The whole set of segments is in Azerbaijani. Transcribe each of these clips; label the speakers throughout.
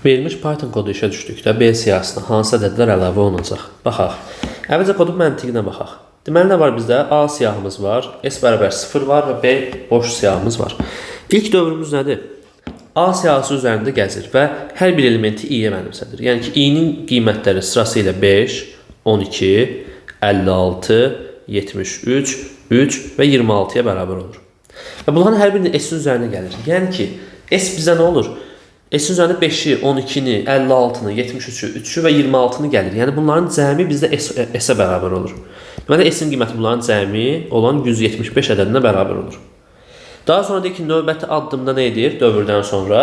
Speaker 1: Verilmiş Python kodu işə düşdükdə B siyahısına hansı ədədlər əlavə olunacaq? Baxaq. Əvvəlcə kodun məntiqinə baxaq. Deməli, nə var bizdə? A siyahımız var, S bərabər 0 var və B boş siyahımız var. İlk dövrümüz nədir? A siyahısı üzərində gəzir və hər bir elementi i-yə mənimsədir. Yəni ki, i-nin qiymətləri sırası ilə 5, 12, 56, 73, 3 və 26-ya bərabər olur. Və bunların hər birinin S-in üzərinə gəlir. Yəni ki, S bizə nə olur? S-in üzərində 5-i, 12-ni, 56-nı, 73-ü, 3-ü və 26-nı gəlir. Yəni bunların cəmi bizdə S-ə bərabər olur. Deməli, S-in qiyməti bunların cəmi olan 175 ədədinə bərabər olur. Daha sonra deyək ki, növbəti addımda nə edir? Dövrdən sonra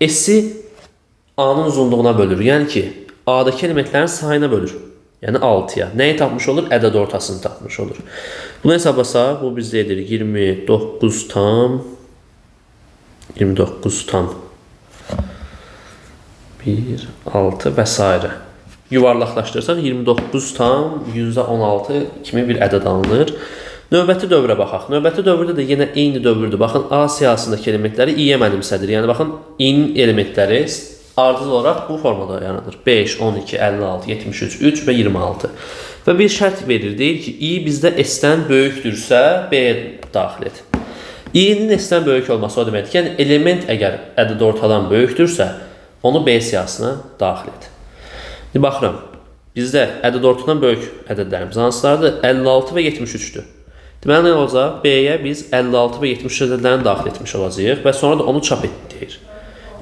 Speaker 1: S-i A-nın uzunluğuna bölür. Yəni ki, A-dakı elementlərin sayına bölür. Yəni 6-ya. Nəyi tapmış olur? Ədəd ortasını tapmış olur. Bunu hesablasaq, bu bizdə edir 29 tam 1, 6 və s. Yuvarlaqlaşdırsaq 29 tam %16 kimi bir ədəd alınır. Növbəti dövrə baxaq. Növbəti dövrdə də yenə eyni dövrdür. Baxın, A siyahısındakı elementləri i-yə mənimsədir. Yəni, baxın, i-nin elementləri ardıcıl olaraq bu formada yaranır. 5, 12, 56, 73, 3 və 26. Və bir şərt verir. Deyir ki, i bizdə S-dən böyükdürsə, B-yə daxil et. i-nin S-dən böyük olması o deməkdir ki, yəni element əgər ədəd ortadan böyükdürsə, onu B siyahısına daxil et. Şimdi baxıram, bizdə ədəd ortadan böyük ədədlərimiz hansılardır? 56 və 73-dür. Deməli, nə olacaq? B-yə biz 56 və 73 ədədlərini daxil etmiş olacağıq və sonra da onu çap et deyir.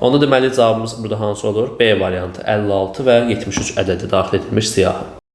Speaker 1: Onda deməli, cavabımız burada hansı olur? B variantı 56 və 73 ədədi daxil edilmiş siyahı.